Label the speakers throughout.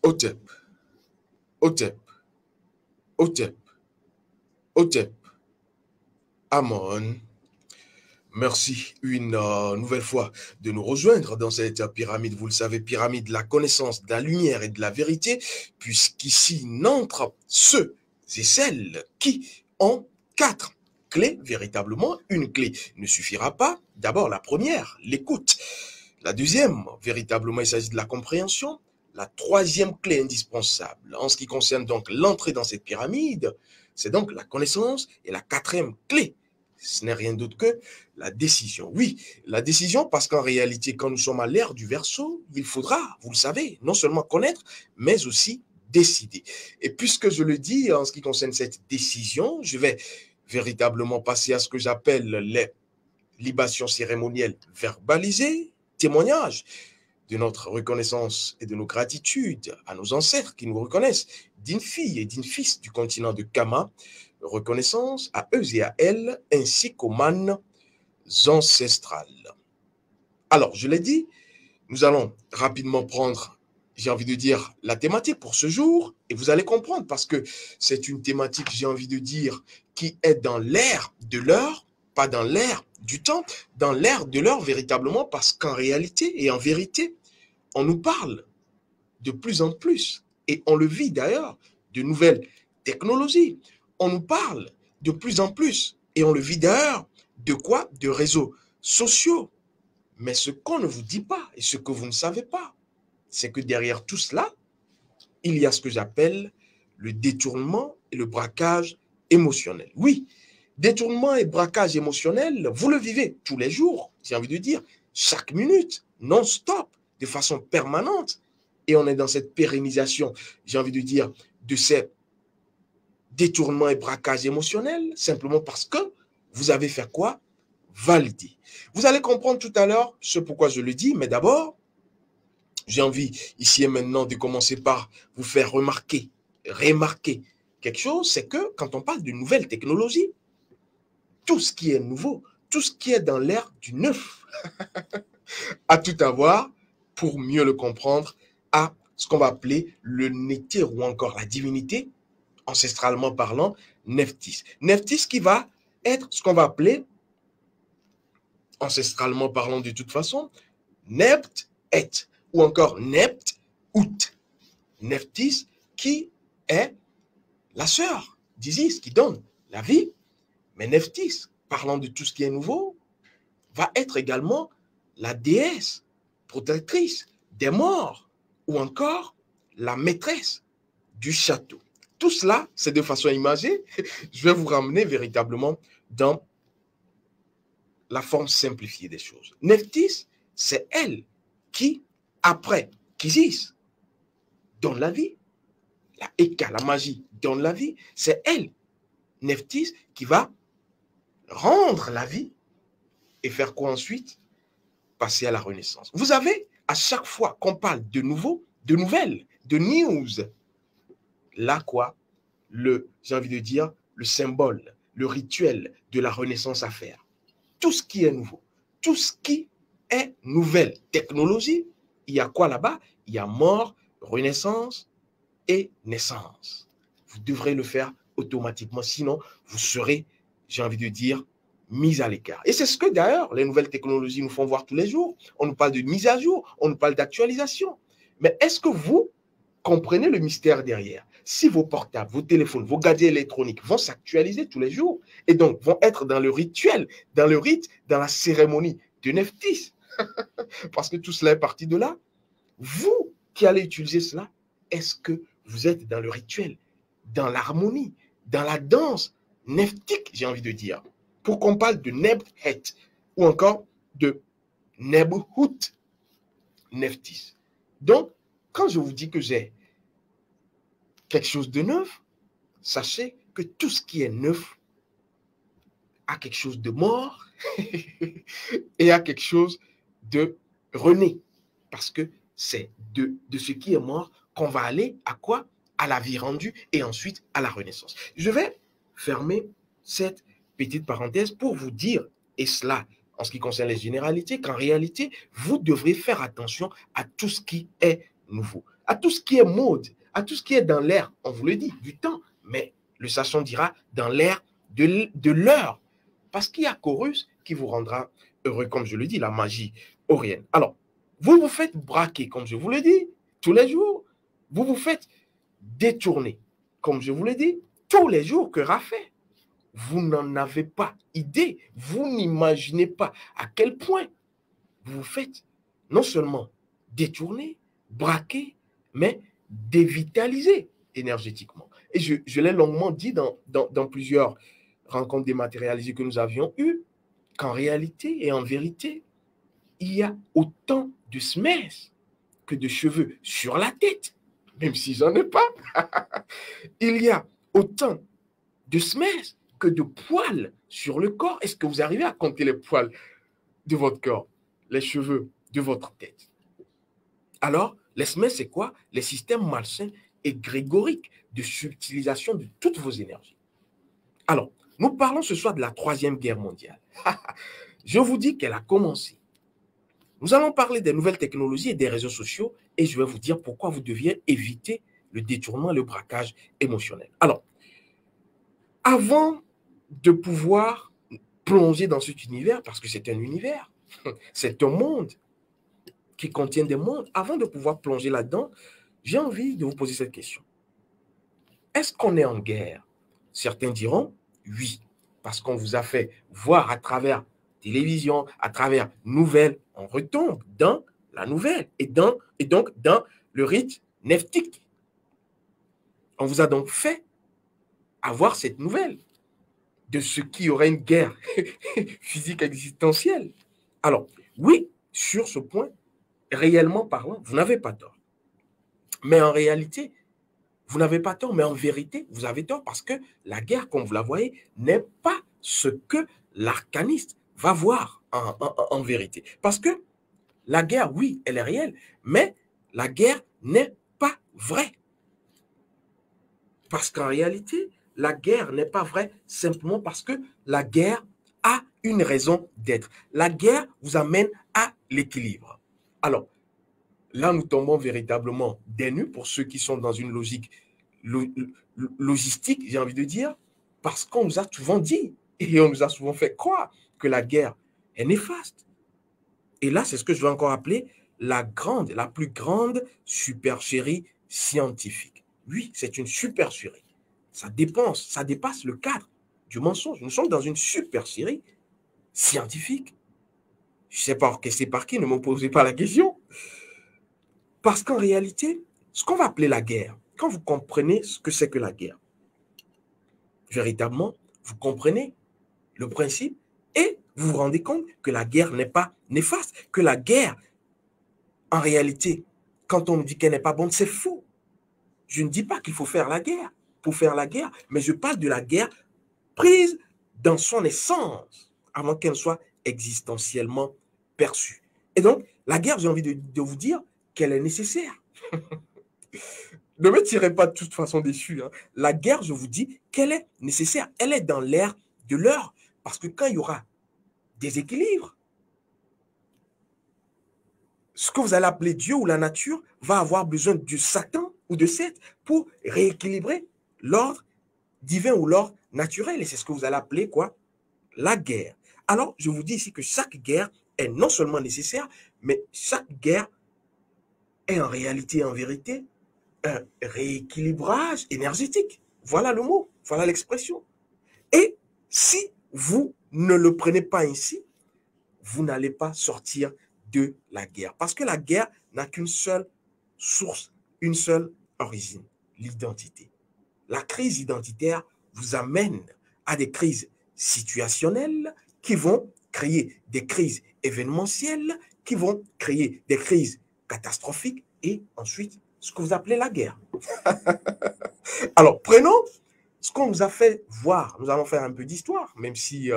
Speaker 1: Hotep, Hotep, Hotep, Hotep, Amon. Merci une nouvelle fois de nous rejoindre dans cette pyramide. Vous le savez, pyramide de la connaissance, de la lumière et de la vérité, puisqu'ici n'entrent ceux et celles qui ont 4 clés, véritablement. Une clé ne suffira pas. D'abord, la première, l'écoute. La deuxième, véritablement, il s'agit de la compréhension. La troisième clé indispensable, en ce qui concerne donc l'entrée dans cette pyramide, c'est donc la connaissance. Et la quatrième clé, ce n'est rien d'autre que la décision. Oui, la décision, parce qu'en réalité, quand nous sommes à l'ère du Verseau, il faudra, vous le savez, non seulement connaître, mais aussi décider. Et puisque je le dis, en ce qui concerne cette décision, je vais véritablement passer à ce que j'appelle les libations cérémonielles verbalisées, témoignages de notre reconnaissance et de nos gratitudes à nos ancêtres qui nous reconnaissent, d'une fille et d'un fils du continent de Kama, reconnaissance à eux et à elles, ainsi qu'aux manes ancestrales. Alors, je l'ai dit, nous allons rapidement prendre, j'ai envie de dire, la thématique pour ce jour, et vous allez comprendre, parce que c'est une thématique, j'ai envie de dire, qui est dans l'air de l'heure, pas dans l'air du temps, dans l'air de l'heure véritablement, parce qu'en réalité et en vérité, on nous parle de plus en plus, et on le vit d'ailleurs, de nouvelles technologies. On nous parle de plus en plus, et on le vit d'ailleurs, de quoi? De réseaux sociaux. Mais ce qu'on ne vous dit pas, et ce que vous ne savez pas, c'est que derrière tout cela, il y a ce que j'appelle le détournement et le braquage émotionnel. Oui, détournement et braquage émotionnel, vous le vivez tous les jours, j'ai envie de dire, chaque minute, non-stop, de façon permanente. Et on est dans cette pérennisation, j'ai envie de dire, de ces détournements et braquages émotionnels, simplement parce que vous avez fait quoi? Valider. Vous allez comprendre tout à l'heure ce pourquoi je le dis, mais d'abord, j'ai envie ici et maintenant de commencer par vous faire remarquer quelque chose, c'est que quand on parle de nouvelles technologies, tout ce qui est nouveau, tout ce qui est dans l'ère du neuf, a tout à voir, pour mieux le comprendre, à ce qu'on va appeler le néthir ou encore la divinité, ancestralement parlant, Nephthys. Nephthys qui va être ce qu'on va appeler, ancestralement parlant de toute façon, Nept-et, ou encore Nept-out. Nephthys qui est la sœur d'Isis, qui donne la vie. Mais Nephthys, parlant de tout ce qui est nouveau, va être également la déesse protectrice des morts, ou encore la maîtresse du château. Tout cela, c'est de façon imagée. Je vais vous ramener véritablement dans la forme simplifiée des choses. Nephthys, c'est elle qui, après qu'Isis donne la vie, la Eka, la magie donne la vie, c'est elle, Nephthys, qui va rendre la vie et faire quoi ensuite? Passer à la Renaissance. Vous avez, à chaque fois qu'on parle de nouveau, de nouvelles, de news, là quoi, j'ai envie de dire, le symbole, le rituel de la Renaissance à faire. Tout ce qui est nouveau, tout ce qui est nouvelle technologie, il y a quoi là-bas? Il y a mort, renaissance et naissance. Vous devrez le faire automatiquement, sinon vous serez, j'ai envie de dire, mis à l'écart. Et c'est ce que d'ailleurs les nouvelles technologies nous font voir tous les jours. On nous parle de mise à jour, on nous parle d'actualisation. Mais est-ce que vous comprenez le mystère derrière? Si vos portables, vos téléphones, vos gadgets électroniques vont s'actualiser tous les jours et donc vont être dans le rituel, dans le rite, dans la cérémonie de Nephthys, parce que tout cela est parti de là, vous qui allez utiliser cela, est-ce que vous êtes dans le rituel, dans l'harmonie, dans la danse nephtique, j'ai envie de dire, pour qu'on parle de Nebhet ou encore de Nebhut Nephthys. Donc, quand je vous dis que j'ai quelque chose de neuf, sachez que tout ce qui est neuf a quelque chose de mort et a quelque chose de rené. Parce que c'est de ce qui est mort qu'on va aller à quoi? À la vie rendue et ensuite à la renaissance. Je vais fermer cette petite parenthèse pour vous dire, et cela en ce qui concerne les généralités, qu'en réalité, vous devrez faire attention à tout ce qui est nouveau, à tout ce qui est mode, à tout ce qui est dans l'air, on vous le dit, du temps, mais le sachant dira dans l'air de l'heure. Parce qu'il y a Chorus qui vous rendra heureux, comme je le dis, la magie orienne. Alors, vous vous faites braquer, comme je vous le dis, tous les jours. Vous vous faites détourner, comme je vous le dis, tous les jours. Que fait? Vous n'en avez pas idée. Vous n'imaginez pas à quel point vous vous faites non seulement détourner, braquer, mais dévitaliser énergétiquement. Et je l'ai longuement dit dans plusieurs rencontres dématérialisées que nous avions eues, qu'en réalité et en vérité, il y a autant de smès que de cheveux sur la tête, même si j'en ai pas. Il y a autant de smès que de poils sur le corps. Est-ce que vous arrivez à compter les poils de votre corps, les cheveux de votre tête? Alors, les smès, c'est quoi? Les systèmes malsains et grégoriques de subtilisation de toutes vos énergies. Alors, nous parlons ce soir de la Troisième Guerre mondiale. Je vous dis qu'elle a commencé. Nous allons parler des nouvelles technologies et des réseaux sociaux et je vais vous dire pourquoi vous deviez éviter le détournement et le braquage émotionnel. Alors, avant de pouvoir plonger dans cet univers, parce que c'est un univers, c'est un monde qui contient des mondes, avant de pouvoir plonger là-dedans, j'ai envie de vous poser cette question. Est-ce qu'on est en guerre? Certains diront oui, parce qu'on vous a fait voir à travers télévision, à travers nouvelles, on retombe dans la nouvelle et donc dans le rite neptique. On vous a donc fait avoir cette nouvelle de ce qui aurait une guerre physique existentielle. Alors, oui, sur ce point, réellement parlant, vous n'avez pas tort. Mais en réalité, vous n'avez pas tort, mais en vérité, vous avez tort parce que la guerre, comme vous la voyez, n'est pas ce que l'arcaniste va voir en vérité. Parce que la guerre, oui, elle est réelle, mais la guerre n'est pas vraie. Parce qu'en réalité, la guerre n'est pas vraie simplement parce que la guerre a une raison d'être. La guerre vous amène à l'équilibre. Alors, là, nous tombons véritablement des nues pour ceux qui sont dans une logique logistique, j'ai envie de dire, parce qu'on nous a souvent dit et on nous a souvent fait croire que la guerre est néfaste. Et là, c'est ce que je vais encore appeler la plus grande supercherie scientifique. Oui, c'est une supercherie. Ça dépasse le cadre du mensonge. Nous sommes dans une supercherie scientifique. Je ne sais pas orchestrée par qui, ne me posez pas la question. Parce qu'en réalité, ce qu'on va appeler la guerre, quand vous comprenez ce que c'est que la guerre, véritablement, vous comprenez le principe et vous vous rendez compte que la guerre n'est pas néfaste, que la guerre, en réalité, quand on me dit qu'elle n'est pas bonne, c'est faux. Je ne dis pas qu'il faut faire la guerre pour faire la guerre, mais je parle de la guerre prise dans son essence, avant qu'elle soit existentiellement perçue. Et donc, la guerre, j'ai envie de vous dire qu'elle est nécessaire. Ne me tirez pas de toute façon dessus. Hein. La guerre, je vous dis qu'elle est nécessaire. Elle est dans l'air de l'heure. Parce que quand il y aura des équilibres, ce que vous allez appeler Dieu ou la nature va avoir besoin de Satan ou de Seth pour rééquilibrer l'ordre divin ou l'ordre naturel. Et c'est ce que vous allez appeler quoi? La guerre. Alors, je vous dis ici que chaque guerre est non seulement nécessaire, mais chaque guerre est en réalité et en vérité un rééquilibrage énergétique. Voilà le mot, voilà l'expression. Et si vous ne le prenez pas ainsi, vous n'allez pas sortir de la guerre. Parce que la guerre n'a qu'une seule source, une seule origine, l'identité. La crise identitaire vous amène à des crises situationnelles qui vont créer des crises événementielles, qui vont créer des crises catastrophiques et ensuite ce que vous appelez la guerre. Alors, prenons ce qu'on nous a fait voir. Nous allons faire un peu d'histoire, même si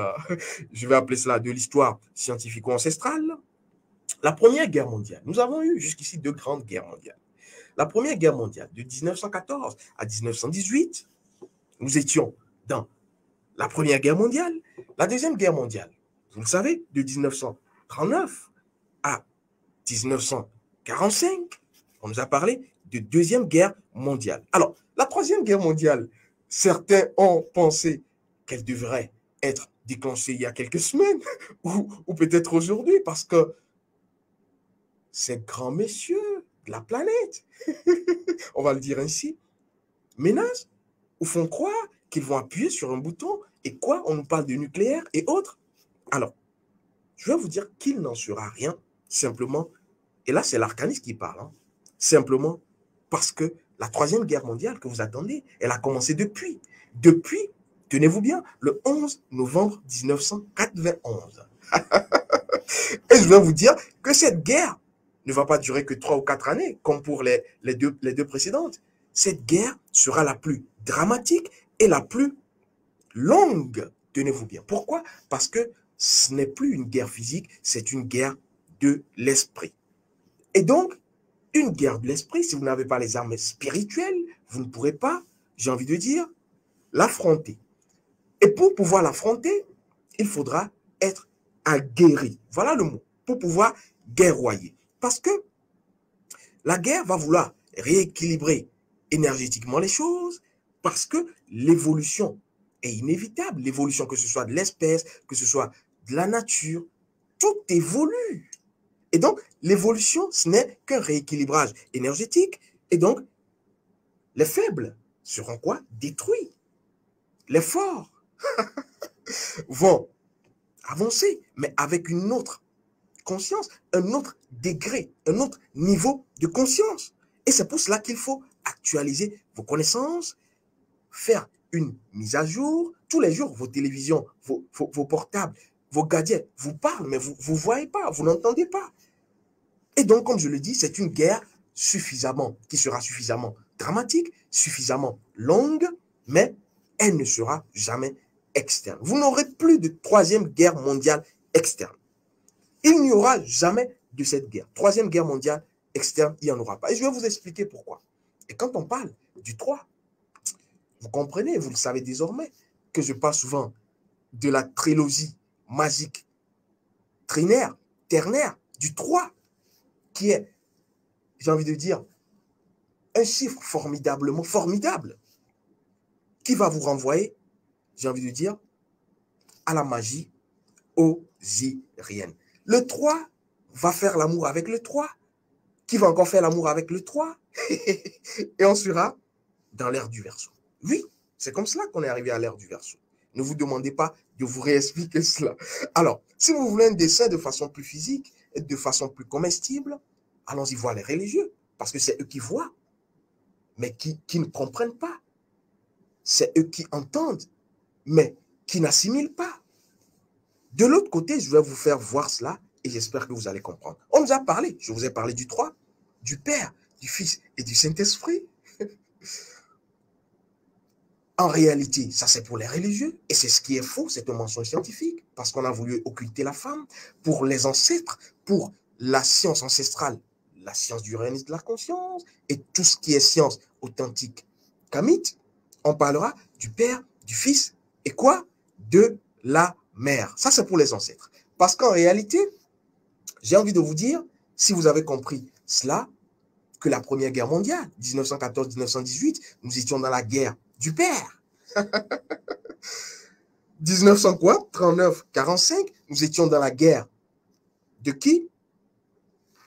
Speaker 1: je vais appeler cela de l'histoire scientifico-ancestrale. La Première Guerre mondiale. Nous avons eu jusqu'ici 2 grandes guerres mondiales. La Première Guerre mondiale, de 1914 à 1918, nous étions dans la Première Guerre mondiale. La Deuxième Guerre mondiale, vous le savez, de 1939 à 1945, On nous a parlé de Deuxième Guerre mondiale. Alors, la Troisième Guerre mondiale, certains ont pensé qu'elle devrait être déclenchée il y a quelques semaines ou peut-être aujourd'hui parce que ces grands messieurs de la planète, on va le dire ainsi, menacent ou font croire qu'ils vont appuyer sur un bouton et quoi, on nous parle de nucléaire et autres. Alors, je vais vous dire qu'il n'en sera rien, simplement, et là c'est l'arcaniste qui parle, hein, simplement parce que la Troisième Guerre mondiale que vous attendez, elle a commencé depuis, tenez-vous bien, le 11 novembre 1991. Et je vais vous dire que cette guerre ne va pas durer que 3 ou 4 années, comme pour les deux précédentes. Cette guerre sera la plus dramatique et la plus longue, tenez-vous bien. Pourquoi? Parce que ce n'est plus une guerre physique, c'est une guerre de l'esprit. Et donc, une guerre de l'esprit, si vous n'avez pas les armes spirituelles, vous ne pourrez pas, j'ai envie de dire, l'affronter. Et pour pouvoir l'affronter, il faudra être aguerri. Voilà le mot. Pour pouvoir guerroyer. Parce que la guerre va vouloir rééquilibrer énergétiquement les choses, parce que l'évolution est inévitable. L'évolution, que ce soit de l'espèce, que ce soit de la nature, tout évolue. Et donc, l'évolution, ce n'est qu'un rééquilibrage énergétique. Et donc, les faibles seront quoi? Détruits. Les forts vont avancer, mais avec une autre conscience, un autre degré, un autre niveau de conscience. Et c'est pour cela qu'il faut actualiser vos connaissances, faire une mise à jour. Tous les jours, vos télévisions, vos portables, vos gadgets vous parlent, mais vous ne voyez pas, vous n'entendez pas. Et donc, comme je le dis, c'est une guerre qui sera suffisamment dramatique, suffisamment longue, mais elle ne sera jamais externe. Vous n'aurez plus de troisième guerre mondiale externe. Il n'y aura jamais de cette guerre. Troisième guerre mondiale externe, il n'y en aura pas. Et je vais vous expliquer pourquoi. Et quand on parle du 3, vous comprenez, vous le savez désormais, que je parle souvent de la trilogie magique, trinaire, ternaire, du 3, qui est, j'ai envie de dire, un chiffre formidablement formidable, qui va vous renvoyer, j'ai envie de dire, à la magie osirienne. Le 3 va faire l'amour avec le 3, qui va encore faire l'amour avec le 3, et on sera dans l'ère du Verseau. Oui, c'est comme cela qu'on est arrivé à l'ère du Verseau. Ne vous demandez pas de vous réexpliquer cela. Alors, si vous voulez un dessin de façon plus physique et de façon plus comestible, allons-y voir les religieux, parce que c'est eux qui voient, mais qui ne comprennent pas. C'est eux qui entendent, mais qui n'assimilent pas. De l'autre côté, je vais vous faire voir cela et j'espère que vous allez comprendre. On nous a parlé, je vous ai parlé du 3, du Père, du Fils et du Saint-Esprit. En réalité, ça c'est pour les religieux, et c'est ce qui est faux, c'est un mensonge scientifique, parce qu'on a voulu occulter la femme pour les ancêtres, pour la science ancestrale, la science du réalisme de la conscience, et tout ce qui est science authentique kamite, on parlera du Père, du Fils, et quoi? De la Mère. Ça c'est pour les ancêtres. Parce qu'en réalité, j'ai envie de vous dire, si vous avez compris cela, que la Première Guerre mondiale, 1914-1918, nous étions dans la guerre du Père. 1900 quoi? 39-45, nous étions dans la guerre de qui?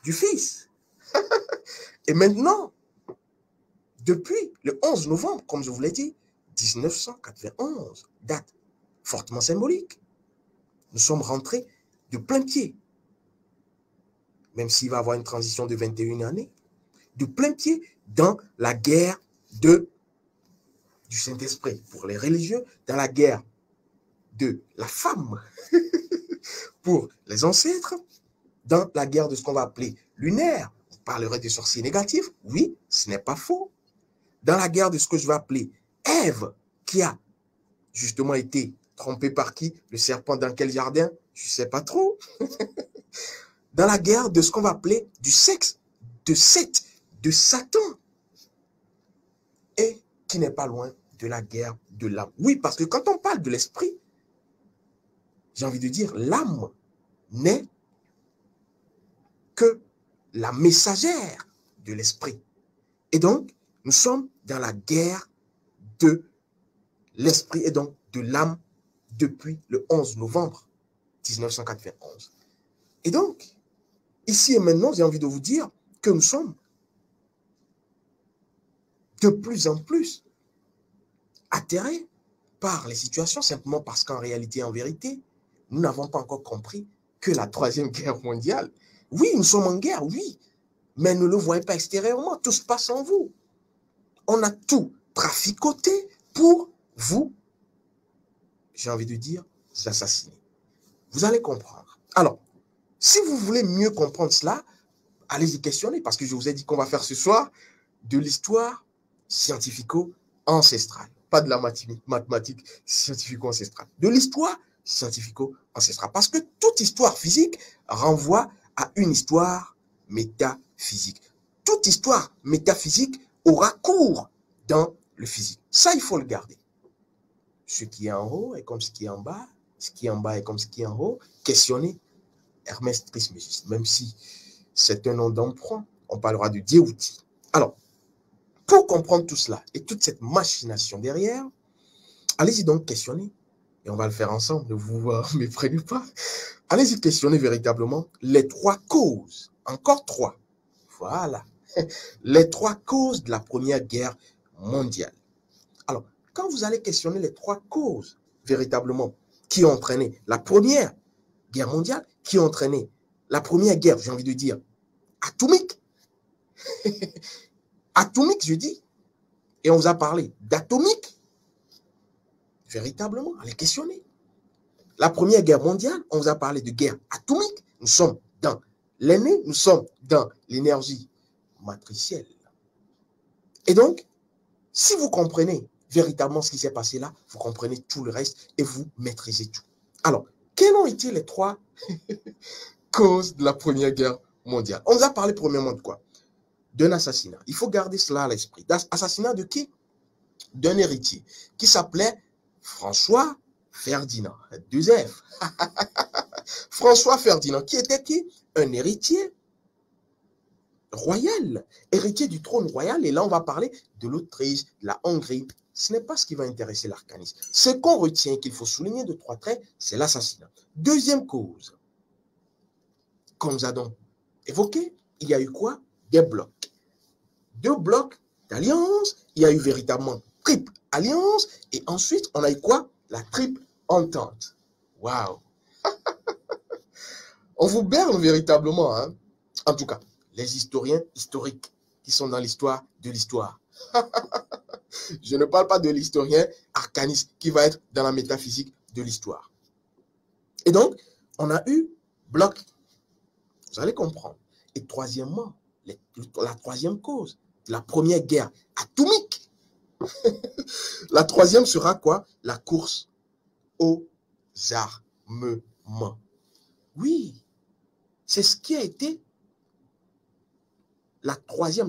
Speaker 1: Du Fils. Et maintenant, depuis le 11 novembre, comme je vous l'ai dit, 1991, date fortement symbolique, nous sommes rentrés de plein pied, même s'il va y avoir une transition de 21 années, de plein pied dans la guerre du Saint-Esprit pour les religieux, dans la guerre de la femme pour les ancêtres, dans la guerre de ce qu'on va appeler lunaire. Vous parlerez de sorciers négatifs, oui, ce n'est pas faux. Dans la guerre de ce que je vais appeler Ève, qui a justement été trompée par qui? Le serpent dans quel jardin? Je ne sais pas trop. Dans la guerre de ce qu'on va appeler du sexe, de Seth, de Satan, et qui n'est pas loin de la guerre de l'âme. Oui, parce que quand on parle de l'esprit, j'ai envie de dire, l'âme n'est que la messagère de l'esprit. Et donc, nous sommes dans la guerre de l'esprit et donc de l'âme depuis le 11 novembre 1991. Et donc, ici et maintenant, j'ai envie de vous dire que nous sommes de plus en plus atterrés par les situations, simplement parce qu'en réalité, en vérité, nous n'avons pas encore compris que la Troisième Guerre mondiale, oui, nous sommes en guerre, oui, mais ne le voyez pas extérieurement, tout se passe en vous. On a tout traficoté pour vous, j'ai envie de dire, assassiner. Vous allez comprendre. Alors, si vous voulez mieux comprendre cela, allez-y questionner, parce que je vous ai dit qu'on va faire ce soir de l'histoire scientifico-ancestrale. Pas de la mathématique scientifico-ancestrale. De l'histoire scientifico-ancestrale. Parce que toute histoire physique renvoie à une histoire métaphysique. Toute histoire métaphysique aura cours dans le physique. Ça, il faut le garder. Ce qui est en haut est comme ce qui est en bas. Ce qui est en bas est comme ce qui est en haut. Questionnez Hermès Trismégisте, même si c'est un nom d'emprunt, on parlera de Djéouti. Alors, pour comprendre tout cela et toute cette machination derrière, allez-y donc questionner, et on va le faire ensemble, ne vous méprenez pas. Allez-y questionner véritablement les trois causes, encore trois, voilà, les trois causes de la Première Guerre mondiale. Alors, quand vous allez questionner les trois causes véritablement qui ont entraîné la Première Guerre mondiale, qui ont entraîné la Première Guerre, j'ai envie de dire, atomique, atomique, je dis, et on vous a parlé d'atomique, véritablement, allez questionner. La Première Guerre mondiale, on vous a parlé de guerre atomique, nous sommes dans l'aîné, nous sommes dans l'énergie matricielle. Et donc, si vous comprenez véritablement ce qui s'est passé là, vous comprenez tout le reste et vous maîtrisez tout. Alors, quelles ont été les trois causes de la Première Guerre mondiale? On vous a parlé premièrement de quoi? D'un assassinat. Il faut garder cela à l'esprit. Assassinat de qui? D'un héritier qui s'appelait François Ferdinand. 2F. François Ferdinand, qui était qui? Un héritier royal, héritier du trône royal. Et là, on va parler de l'Autriche, de la Hongrie. Ce n'est pas ce qui va intéresser l'arcanisme. Ce qu'on retient, qu'il faut souligner de trois traits, c'est l'assassinat. Deuxième cause, comme nous avons évoqué, il y a eu quoi? Des blocs. Deux blocs d'alliance. Il y a eu véritablement triple alliance. Et ensuite, on a eu quoi? La triple entente. Waouh! On vous berne véritablement, hein? En tout cas, les historiens historiques qui sont dans l'histoire de l'histoire. Je ne parle pas de l'historien arcaniste qui va être dans la métaphysique de l'histoire. Et donc, on a eu bloc. Vous allez comprendre. Et troisièmement, la troisième cause, la première guerre atomique. La troisième sera quoi? La course aux armements. Oui, c'est ce qui a été la troisième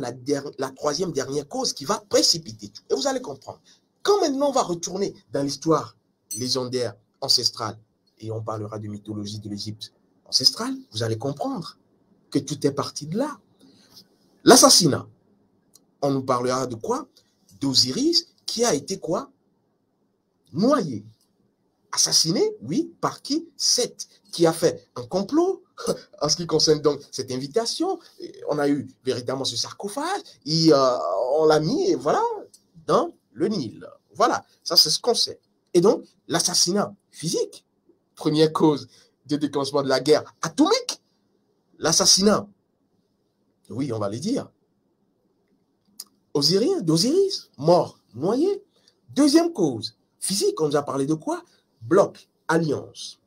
Speaker 1: dernière cause qui va précipiter tout. Et vous allez comprendre. Quand maintenant on va retourner dans l'histoire légendaire, ancestrale, et on parlera de mythologie de l'Égypte ancestrale, vous allez comprendre que tout est parti de là. L'assassinat, on nous parlera de quoi? D'Osiris, qui a été quoi? Noyé. Assassiné, oui, par qui? Seth, qui a fait un complot en ce qui concerne donc cette invitation. On a eu véritablement ce sarcophage, et on l'a mis, et voilà, dans le Nil. Voilà, ça c'est ce qu'on sait. Et donc, l'assassinat physique, première cause de déclenchement de la guerre atomique, l'assassinat, oui, on va le dire, osirien, d'Osiris, mort, noyé. Deuxième cause, physique, on nous a parlé de quoi? Bloc, alliance,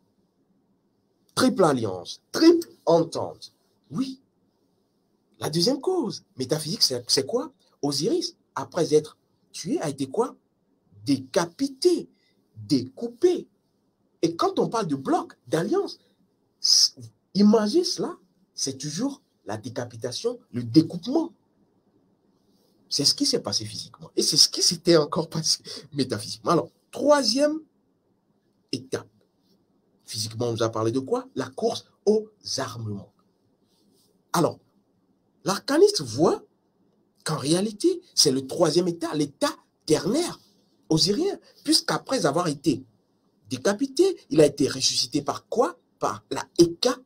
Speaker 1: triple alliance, triple entente. Oui. La deuxième cause, métaphysique, c'est quoi? Osiris, après être tué, a été quoi? Décapité, découpé. Et quand on parle de bloc, d'alliance, imaginez cela, c'est toujours la décapitation, le découpement. C'est ce qui s'est passé physiquement. Et c'est ce qui s'était encore passé métaphysiquement. Alors, troisième étape. Physiquement, on nous a parlé de quoi? La course aux armements. Alors, l'arcaniste voit qu'en réalité, c'est le troisième état, l'état ternaire osirien, puisqu'après avoir été décapité, il a été ressuscité par quoi? Par la Eka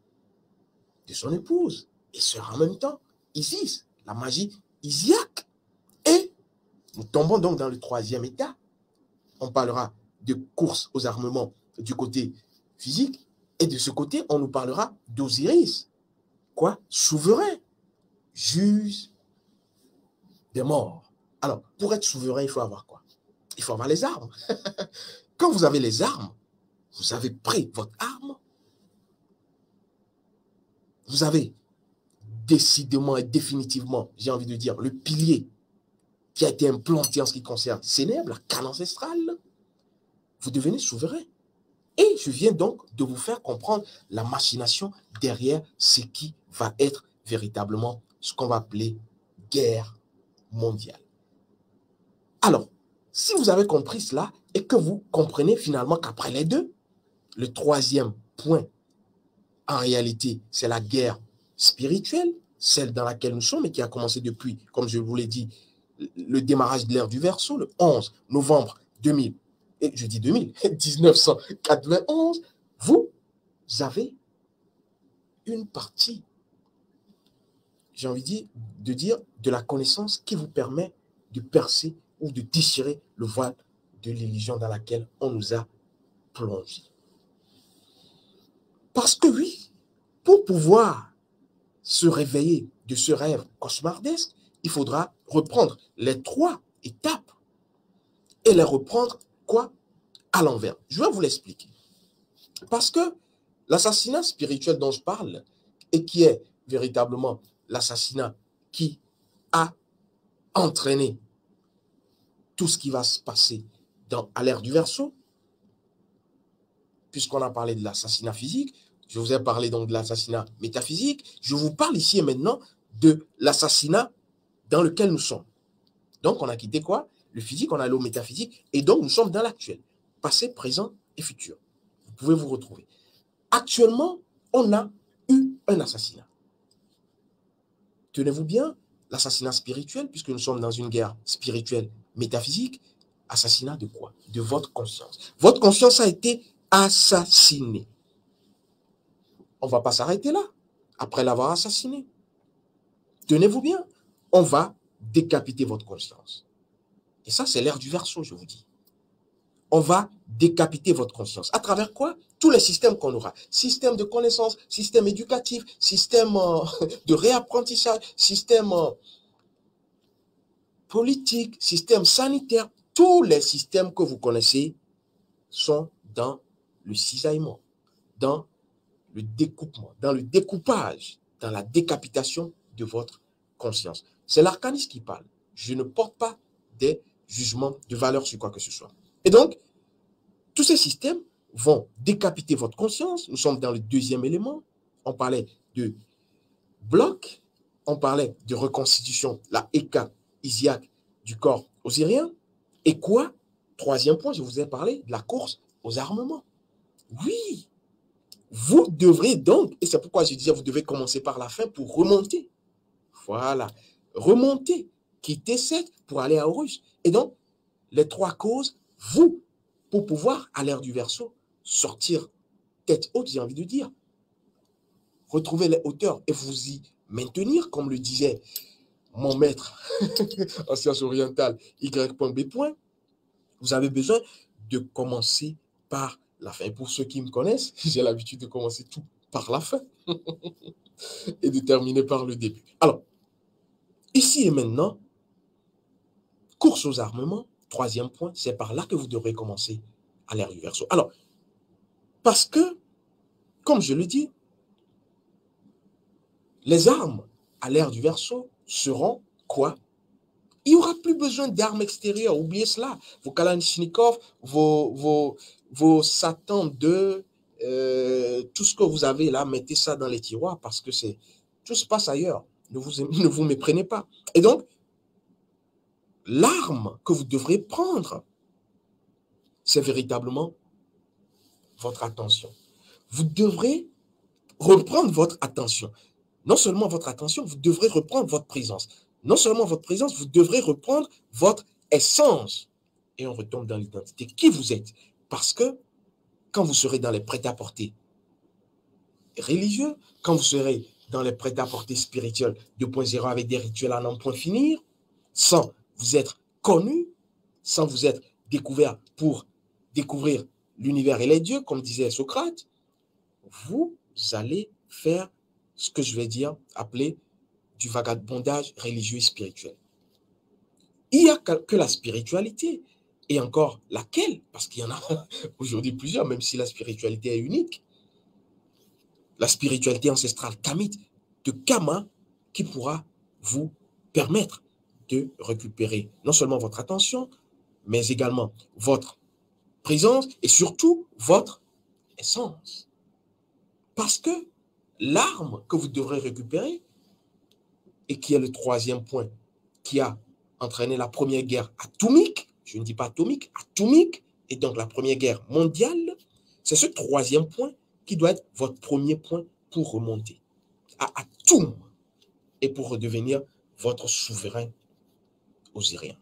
Speaker 1: de son épouse, et sera en même temps Isis, la magie isiaque. Et nous tombons donc dans le troisième état. On parlera de course aux armements du côté physique, et de ce côté, on nous parlera d'Osiris. Quoi? Souverain, juge des morts. Alors, pour être souverain, il faut avoir quoi? Il faut avoir les armes. Quand vous avez les armes, vous avez pris votre arme, vous avez décidément et définitivement, j'ai envie de dire, le pilier qui a été implanté en ce qui concerne Sénèbres, la canne ancestrale, vous devenez souverain. Et je viens donc de vous faire comprendre la machination derrière ce qui va être véritablement ce qu'on va appeler guerre mondiale. Alors, si vous avez compris cela et que vous comprenez finalement qu'après les deux, le troisième point, en réalité, c'est la guerre spirituelle, celle dans laquelle nous sommes et qui a commencé depuis, comme je vous l'ai dit, le démarrage de l'ère du Verseau, le 11 novembre 2000, et je dis 2000, 1991, vous avez une partie, j'ai envie de dire, de la connaissance qui vous permet de percer ou de déchirer le voile de l'illusion dans laquelle on nous a plongé. Parce que oui, pour pouvoir se réveiller de ce rêve cauchemardesque, il faudra reprendre les trois étapes et les reprendre quoi? À l'envers. Je vais vous l'expliquer. Parce que l'assassinat spirituel dont je parle et qui est véritablement l'assassinat qui a entraîné tout ce qui va se passer à l'ère du Verseau, puisqu'on a parlé de l'assassinat physique, je vous ai parlé donc de l'assassinat métaphysique, je vous parle ici et maintenant de l'assassinat dans lequel nous sommes. Donc on a quitté quoi? Le physique, on a allé au métaphysique, et donc nous sommes dans l'actuel, passé, présent et futur. Vous pouvez vous retrouver. Actuellement, on a eu un assassinat. Tenez-vous bien, l'assassinat spirituel, puisque nous sommes dans une guerre spirituelle métaphysique, assassinat de quoi? De votre conscience. Votre conscience a été assassinée. On ne va pas s'arrêter là, après l'avoir assassiné. Tenez-vous bien, on va décapiter votre conscience. Et ça, c'est l'ère du Verseau, je vous dis. On va décapiter votre conscience. À travers quoi? Tous les systèmes qu'on aura. Système de connaissance, système éducatif, système de réapprentissage, système politique, système sanitaire. Tous les systèmes que vous connaissez sont dans le cisaillement, dans le découpement, dans le découpage, dans la décapitation de votre conscience. C'est l'arcaniste qui parle. Je ne porte pas des jugements de valeur sur quoi que ce soit. Et donc, tous ces systèmes vont décapiter votre conscience. Nous sommes dans le deuxième élément. On parlait de bloc, on parlait de reconstitution, la Eka isiaque du corps osirien. Et quoi? Troisième point, je vous ai parlé de la course aux armements. Oui, vous devrez donc, et c'est pourquoi je disais, vous devez commencer par la fin pour remonter. Voilà, remonter, quitter Seth pour aller à Horus. Et donc, les trois causes, vous, pour pouvoir, à l'ère du Verseau, sortir tête haute, j'ai envie de dire, retrouver les hauteurs et vous y maintenir, comme le disait mon maître en sciences orientales, Y.B. Vous avez besoin de commencer par la fin. Et pour ceux qui me connaissent, j'ai l'habitude de commencer tout par la fin et de terminer par le début. Alors, ici et maintenant, course aux armements, troisième point, c'est par là que vous devrez commencer à l'ère du Verseau. Alors, parce que, comme je le dis, les armes à l'ère du Verseau seront quoi? Il n'y aura plus besoin d'armes extérieures, oubliez cela. Vos Kalachnikov, vos Satan 2, tout ce que vous avez là, mettez ça dans les tiroirs parce que tout se passe ailleurs. Ne vous méprenez pas. Et donc, l'arme que vous devrez prendre, c'est véritablement votre attention. Vous devrez reprendre votre attention. Non seulement votre attention, vous devrez reprendre votre présence. non seulement votre présence, vous devrez reprendre votre essence. Et on retombe dans l'identité. Qui vous êtes? Parce que quand vous serez dans les prêt-à-porter religieux, quand vous serez dans les prêt-à-porter spirituels 2.0 avec des rituels à n'en point finir, sans vous être connu, sans vous être découvert pour découvrir l'univers et les dieux, comme disait Socrate, vous allez faire ce que je vais dire, appeler du vagabondage religieux et spirituel. Il n'y a que la spiritualité, et encore laquelle, parce qu'il y en a aujourd'hui plusieurs, même si la spiritualité est unique, la spiritualité ancestrale kamite de Kama qui pourra vous permettre de récupérer non seulement votre attention, mais également votre présence et surtout votre essence. Parce que l'arme que vous devrez récupérer, et qui est le troisième point qui a entraîné la première guerre atomique, je ne dis pas atomique, atomique, et donc la première guerre mondiale, c'est ce troisième point qui doit être votre premier point pour remonter à Atum et pour redevenir votre souverain osirien.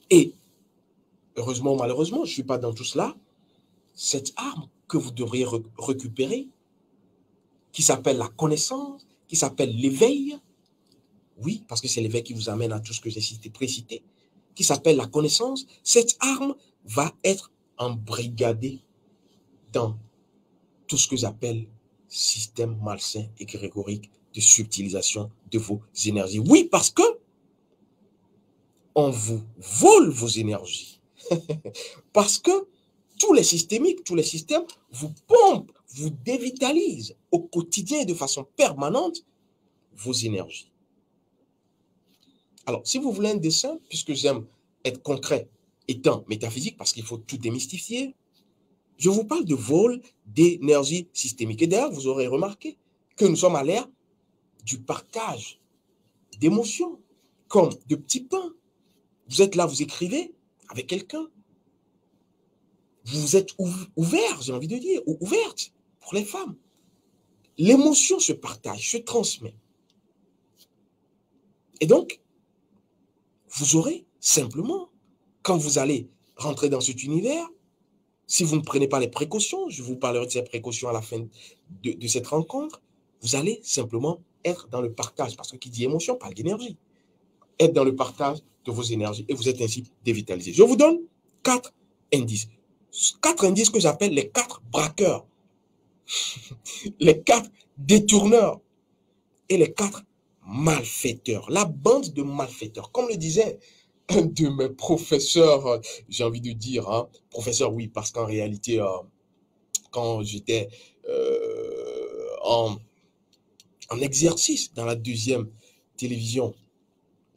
Speaker 1: Et heureusement ou malheureusement, je ne suis pas dans tout cela, cette arme que vous devriez récupérer, qui s'appelle la connaissance, qui s'appelle l'éveil, oui, parce que c'est l'éveil qui vous amène à tout ce que j'ai précité, qui s'appelle la connaissance, cette arme va être embrigadée dans tout ce que j'appelle système malsain et grégorique de subtilisation de vos énergies. Oui, parce que on vous vole vos énergies. Parce que tous les systémiques, tous les systèmes vous pompent, vous dévitalisent au quotidien et de façon permanente vos énergies. Alors, si vous voulez un dessin, puisque j'aime être concret étant métaphysique, parce qu'il faut tout démystifier, je vous parle de vol d'énergie systémique. Et d'ailleurs, vous aurez remarqué que nous sommes à l'ère du partage d'émotions, comme de petits pains. Vous êtes là, vous écrivez avec quelqu'un. Vous êtes ouvert, j'ai envie de dire, ou ouverte pour les femmes. L'émotion se partage, se transmet. Et donc, vous aurez simplement, quand vous allez rentrer dans cet univers, si vous ne prenez pas les précautions, je vous parlerai de ces précautions à la fin de cette rencontre, vous allez simplement être dans le partage, parce que qui dit émotion parle d'énergie. Être dans le partage de vos énergies et vous êtes ainsi dévitalisé. Je vous donne 4 indices. 4 indices que j'appelle les 4 braqueurs, les 4 détourneurs et les 4 malfaiteurs. La bande de malfaiteurs, comme le disait un de mes professeurs, j'ai envie de dire, hein, professeur, oui, parce qu'en réalité, quand j'étais en exercice dans la 2e télévision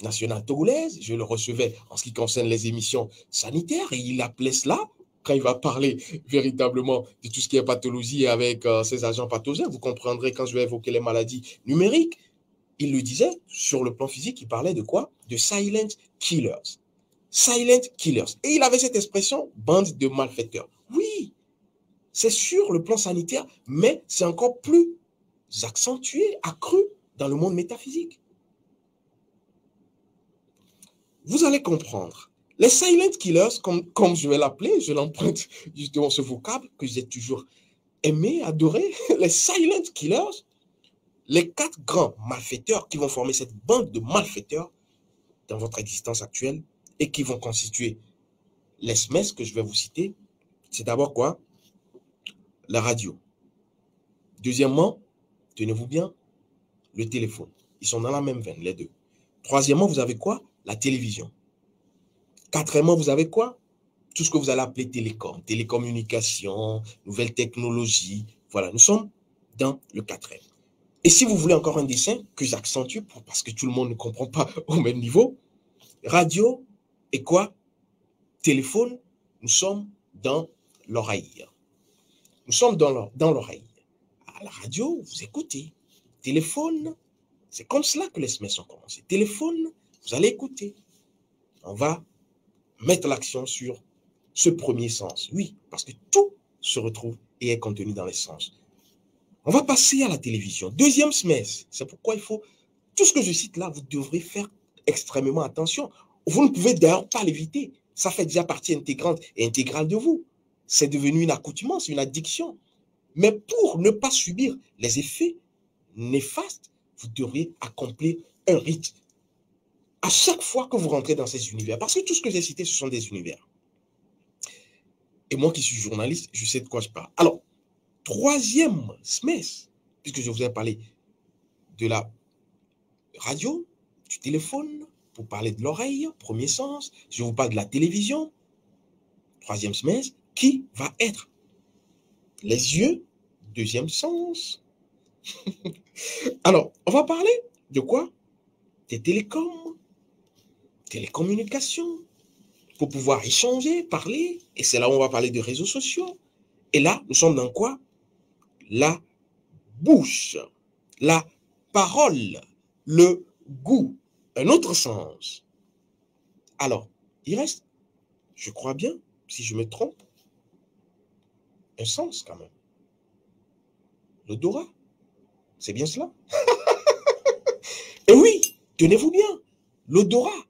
Speaker 1: nationale togolaise, je le recevais en ce qui concerne les émissions sanitaires et il appelait cela, quand il va parler véritablement de tout ce qui est pathologie avec ces agents pathogènes, vous comprendrez quand je vais évoquer les maladies numériques, il le disait, sur le plan physique, il parlait de quoi? De silent killers. Silent killers. Et il avait cette expression, bande de malfaiteurs. Oui, c'est sur le plan sanitaire, mais c'est encore plus accentué, accru dans le monde métaphysique. Vous allez comprendre. Les silent killers, comme je vais l'appeler, je l'emprunte justement ce vocable que j'ai toujours aimé, adoré. Les silent killers, les 4 grands malfaiteurs qui vont former cette bande de malfaiteurs dans votre existence actuelle et qui vont constituer les SMES que je vais vous citer, c'est d'abord quoi? La radio. Deuxièmement, tenez-vous bien, le téléphone. Ils sont dans la même veine, les deux. Troisièmement, vous avez quoi? La télévision. Quatrièmement, vous avez quoi? Tout ce que vous allez appeler télécom, télécommunications, nouvelles technologies. Voilà, nous sommes dans le 4e. Et si vous voulez encore un dessin que j'accentue, parce que tout le monde ne comprend pas au même niveau, radio et quoi? Téléphone, nous sommes dans l'oreille. Nous sommes dans l'oreille. À la radio, vous écoutez. Téléphone, c'est comme cela que les semaines ont commencé. Téléphone, vous allez écouter. On va mettre l'accent sur ce premier sens. Oui, parce que tout se retrouve et est contenu dans les sens. On va passer à la télévision. Deuxième semestre, c'est pourquoi il faut Tout ce que je cite là, vous devrez faire extrêmement attention. Vous ne pouvez d'ailleurs pas l'éviter. Ça fait déjà partie intégrante et intégrale de vous. C'est devenu une accoutumance, une addiction. Mais pour ne pas subir les effets néfastes, vous devriez accomplir un rite à chaque fois que vous rentrez dans ces univers. Parce que tout ce que j'ai cité, ce sont des univers. Et moi qui suis journaliste, je sais de quoi je parle. Alors, troisième semestre, puisque je vous ai parlé de la radio, du téléphone, pour parler de l'oreille, premier sens, je vous parle de la télévision, troisième semestre, qui va être les yeux, deuxième sens. Alors, on va parler de quoi? Des télécoms, télécommunications, pour pouvoir échanger, parler, et c'est là où on va parler de réseaux sociaux. Et là, nous sommes dans quoi? La bouche, la parole, le goût, un autre sens. Alors, il reste, je crois bien, si je me trompe, un sens quand même. L'odorat, c'est bien cela? Et oui, tenez-vous bien, l'odorat.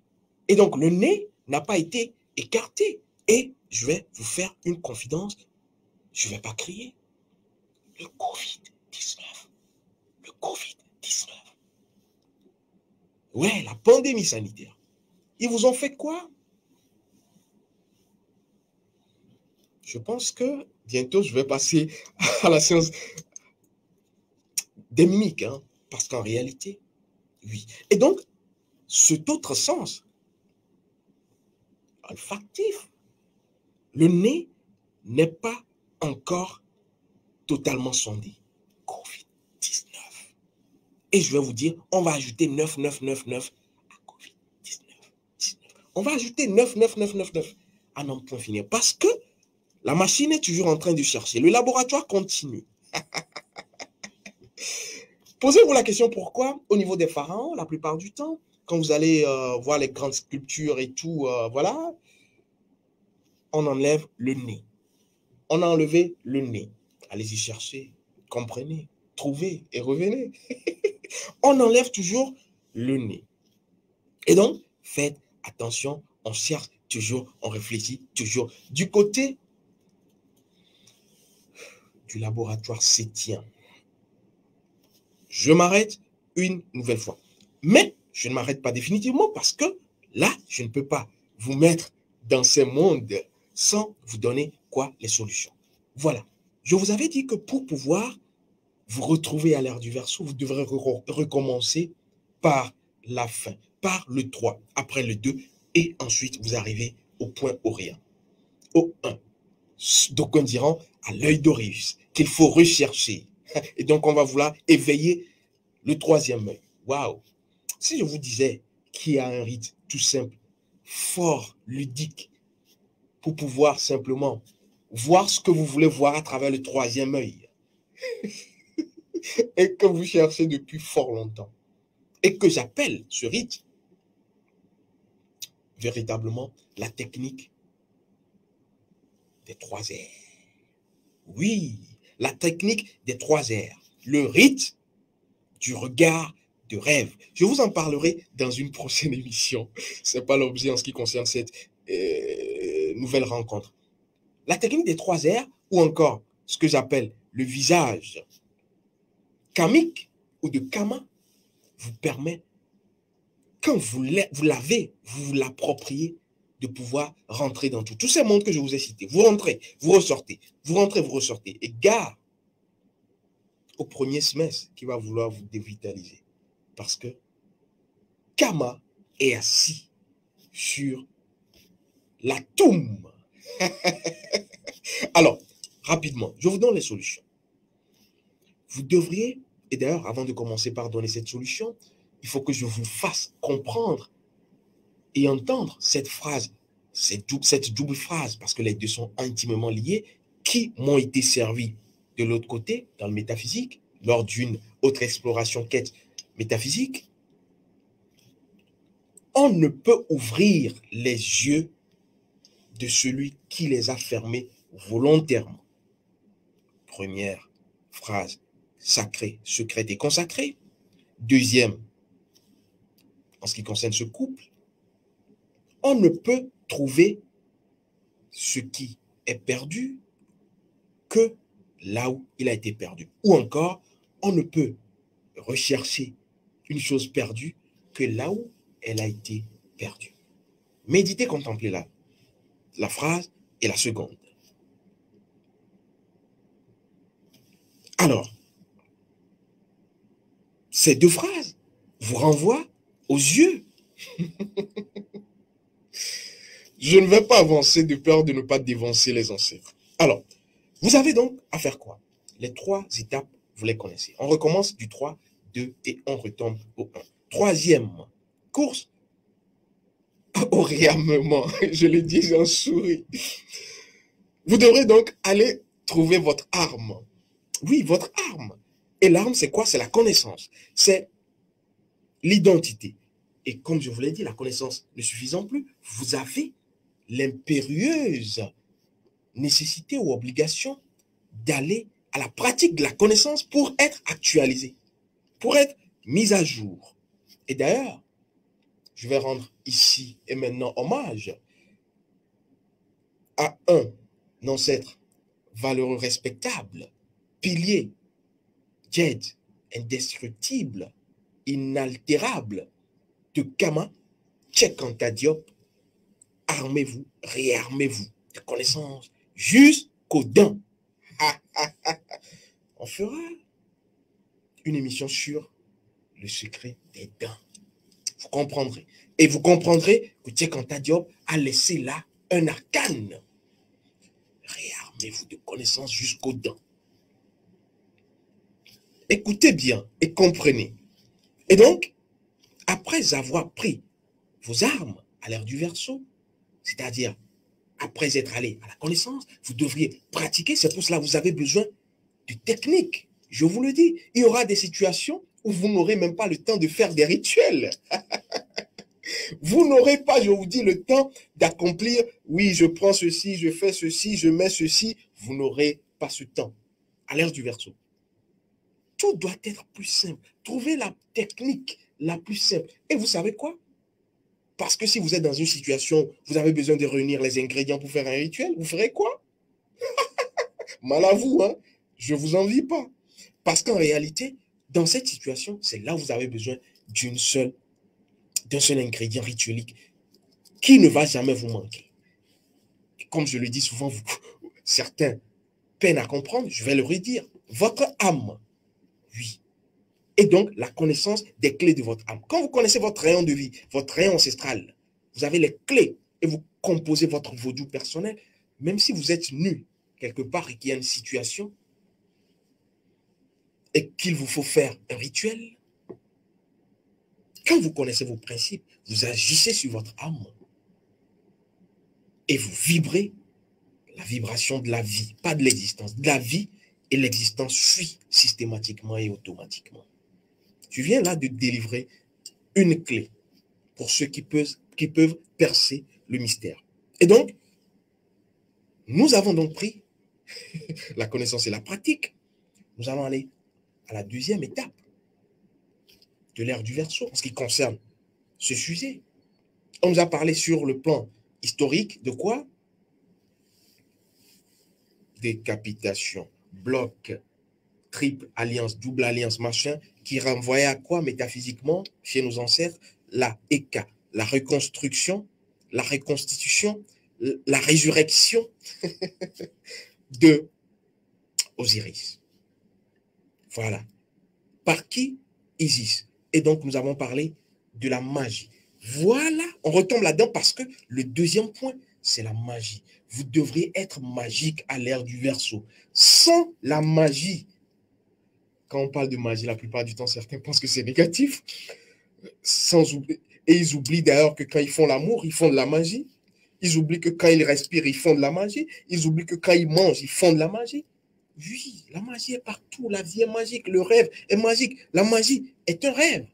Speaker 1: Et donc, le nez n'a pas été écarté. Et je vais vous faire une confidence, je ne vais pas crier. Le Covid-19, le Covid-19. Ouais, la pandémie sanitaire. Ils vous ont fait quoi? Je pense que bientôt, je vais passer à la séance des mimiques, hein, parce qu'en réalité, oui. Et donc, cet autre sens, olfactif, le nez n'est pas encore totalement sondé. Covid-19. Et je vais vous dire, on va ajouter 9999 à Covid-19. On va ajouter 99999 à n'en point finir. Parce que la machine est toujours en train de chercher. Le laboratoire continue. Posez-vous la question pourquoi, au niveau des pharaons, la plupart du temps, quand vous allez voir les grandes sculptures et tout, voilà, on enlève le nez. On a enlevé le nez. Allez-y chercher, comprenez, trouvez et revenez. On enlève toujours le nez. Et donc, faites attention, on cherche toujours, on réfléchit toujours. Du côté du laboratoire sétien, je m'arrête une nouvelle fois. Mais je ne m'arrête pas définitivement parce que là, je ne peux pas vous mettre dans ces mondes sans vous donner quoi? Les solutions. Voilà. Je vous avais dit que pour pouvoir vous retrouver à l'ère du Verseau, vous devrez recommencer par la fin, par le 3, après le 2, et ensuite vous arrivez au point Orient, au 1. Donc on dira à l'œil d'Orius qu'il faut rechercher. Et donc on va vouloir éveiller le troisième œil. Waouh! Si je vous disais qu'il y a un rite tout simple, fort, ludique, pour pouvoir simplement voir ce que vous voulez voir à travers le troisième œil, et que vous cherchez depuis fort longtemps, et que j'appelle ce rite véritablement la technique des 3 R. Oui, la technique des 3 R. Le rite du regard de rêve. Je vous en parlerai dans une prochaine émission. Ce n'est pas l'objet en ce qui concerne cette nouvelle rencontre. La technique des 3 R, ou encore ce que j'appelle le visage kamique ou de kama, vous permet, quand vous l'avez, vous l'appropriez, de pouvoir rentrer dans tous ces mondes que je vous ai cités. Vous rentrez, vous ressortez, vous rentrez, vous ressortez. Et gare au premier semestre qui va vouloir vous dévitaliser. Parce que Kama est assis sur la toum. Alors, rapidement, je vous donne les solutions. Vous devriez, et d'ailleurs, avant de commencer par donner cette solution, il faut que je vous fasse comprendre et entendre cette phrase, cette double phrase, parce que les deux sont intimement liés, qui m'ont été servis de l'autre côté, dans le métaphysique, lors d'une autre exploration quête métaphysique. On ne peut ouvrir les yeux de celui qui les a fermés volontairement. Première phrase, sacrée, secrète et consacrée. Deuxième, en ce qui concerne ce couple, on ne peut trouver ce qui est perdu que là où il a été perdu. Ou encore, on ne peut rechercher une chose perdue que là où elle a été perdue. Méditez, contemplez la phrase et la seconde. Alors, ces deux phrases vous renvoient aux yeux. Je ne vais pas avancer de peur de ne pas dévancer les ancêtres. Alors, vous avez donc à faire quoi? Les trois étapes, vous les connaissez. On recommence du 3, 2 et on retombe au 1. Troisième course, au réarmement. Je le dis, j'en souris. Vous devrez donc aller trouver votre arme. Oui, votre arme. Et l'arme, c'est quoi? C'est la connaissance. C'est l'identité. Et comme je vous l'ai dit, la connaissance ne suffisant plus, vous avez l'impérieuse nécessité ou obligation d'aller à la pratique de la connaissance pour être actualisé, pour être mis à jour. Et d'ailleurs, je vais rendre ici et maintenant hommage à un ancêtre valeureux, respectable, pilier, Djed, indestructible, inaltérable de Kama, Cheikh Anta Diop. Armez-vous, réarmez-vous de connaissances jusqu'aux dents. On fera une émission sur le secret des dents. Vous comprendrez. Et vous comprendrez que Cheikh Anta Diop a laissé là un arcane. Réarmez-vous de connaissances jusqu'aux dents. Écoutez bien et comprenez. Et donc, après avoir pris vos armes à l'ère du Verseau, c'est-à-dire après être allé à la connaissance, vous devriez pratiquer. C'est pour cela que vous avez besoin de techniques. Je vous le dis, il y aura des situations où vous n'aurez même pas le temps de faire des rituels. Vous n'aurez pas, je vous dis, le temps d'accomplir, oui, je prends ceci, je fais ceci, je mets ceci. Vous n'aurez pas ce temps à l'ère du Verseau. Tout doit être plus simple. Trouvez la technique la plus simple. Et vous savez quoi? Parce que si vous êtes dans une situation, vous avez besoin de réunir les ingrédients pour faire un rituel, vous ferez quoi? Mal à vous, hein? Je ne vous envie pas. Parce qu'en réalité, dans cette situation, c'est là où vous avez besoin d'un seul ingrédient rituelique qui ne va jamais vous manquer. Et comme je le dis souvent, certains peinent à comprendre, je vais le redire. Votre âme, oui. Et donc, la connaissance des clés de votre âme. Quand vous connaissez votre rayon de vie, votre rayon ancestral, vous avez les clés et vous composez votre vaudou personnel, même si vous êtes nu quelque part et qu'il y a une situation et qu'il vous faut faire un rituel, quand vous connaissez vos principes, vous agissez sur votre âme et vous vibrez la vibration de la vie, pas de l'existence, de la vie, et l'existence suit systématiquement et automatiquement. Je viens là de délivrer une clé pour ceux qui peuvent percer le mystère. Et donc, nous avons donc pris la connaissance et la pratique. Nous allons aller à la deuxième étape de l'ère du Verseau en ce qui concerne ce sujet. On nous a parlé sur le plan historique de quoi? Décapitation, bloc, triple alliance, double alliance, machin, qui renvoyait à quoi métaphysiquement chez nos ancêtres? La Eka, la reconstruction, la reconstitution, la résurrection de Osiris. Voilà. Par qui? Isis. Et donc, nous avons parlé de la magie. Voilà, on retombe là-dedans parce que le deuxième point, c'est la magie. Vous devriez être magique à l'ère du Verseau. Sans la magie, quand on parle de magie, la plupart du temps, certains pensent que c'est négatif. Et ils oublient d'ailleurs que quand ils font l'amour, ils font de la magie. Ils oublient que quand ils respirent, ils font de la magie. Ils oublient que quand ils mangent, ils font de la magie. Oui, la magie est partout. La vie est magique. Le rêve est magique. La magie est un rêve.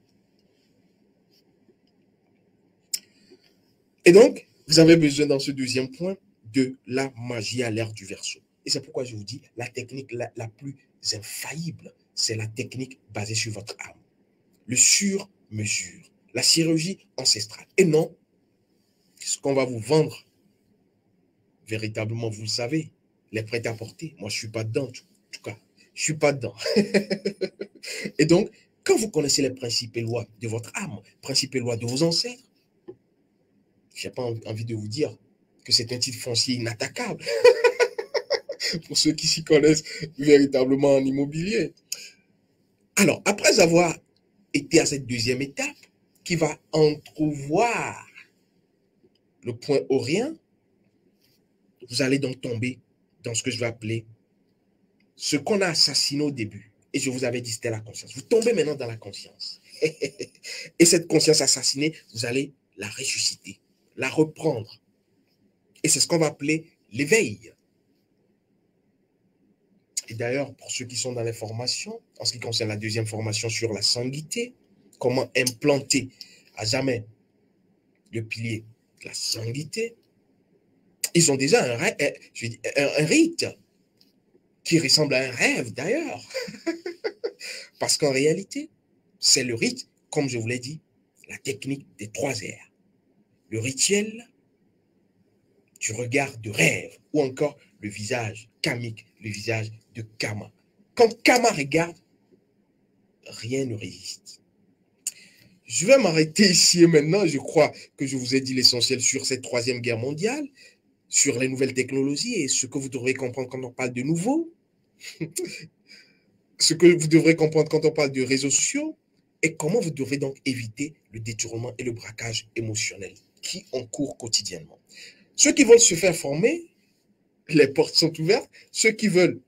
Speaker 1: Et donc, vous avez besoin dans ce deuxième point de la magie à l'ère du Verseau. Et c'est pourquoi je vous dis, la technique la plus infaillible, c'est la technique basée sur votre âme. Le sur-mesure, la chirurgie ancestrale. Et non, ce qu'on va vous vendre, véritablement, vous le savez, les prêt-à-porter. Moi, je ne suis pas dedans, en tout cas. Je ne suis pas dedans. Et donc, quand vous connaissez les principes et lois de votre âme, principes et lois de vos ancêtres, je n'ai pas envie de vous dire que c'est un titre foncier inattaquable pour ceux qui s'y connaissent véritablement en immobilier. Alors, après avoir été à cette deuxième étape, qui va entrevoir le point orient, vous allez donc tomber dans ce que je vais appeler ce qu'on a assassiné au début. Et je vous avais dit, c'était la conscience. Vous tombez maintenant dans la conscience. Et cette conscience assassinée, vous allez la ressusciter, la reprendre. Et c'est ce qu'on va appeler l'éveil. Et d'ailleurs, pour ceux qui sont dans les formations, en ce qui concerne la deuxième formation sur la sanguité, comment implanter à jamais le pilier de la sanguité, ils ont déjà un rite qui ressemble à un rêve d'ailleurs. Parce qu'en réalité, c'est le rite, comme je vous l'ai dit, la technique des 3 R. Le rituel, du regard de rêve, ou encore le visage kamique, le visage de Kama. Quand Kama regarde, rien ne résiste. Je vais m'arrêter ici et maintenant. Je crois que je vous ai dit l'essentiel sur cette 3e guerre mondiale, sur les nouvelles technologies et ce que vous devrez comprendre quand on parle de nouveau, ce que vous devrez comprendre quand on parle de réseaux sociaux et comment vous devrez donc éviter le détournement et le braquage émotionnel qui ont cours quotidiennement. Ceux qui veulent se faire former, les portes sont ouvertes. Ceux qui veulent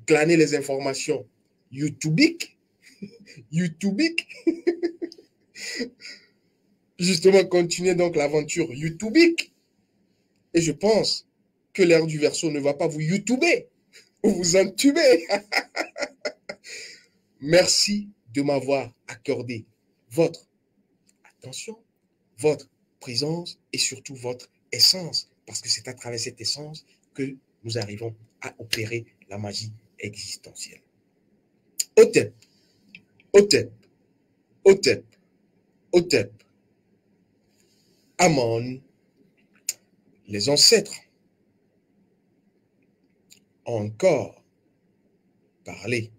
Speaker 1: glaner les informations YouTubeiques, justement continuer donc l'aventure YouTubeique. Et je pense que l'ère du Verseau ne va pas vous YouTuber ou vous entuber. Merci de m'avoir accordé votre attention, votre présence et surtout votre essence, parce que c'est à travers cette essence que nous arrivons à opérer la magie existentielle. Hotep, Hotep, Hotep, Hotep, Amon, les ancêtres ont encore parlé.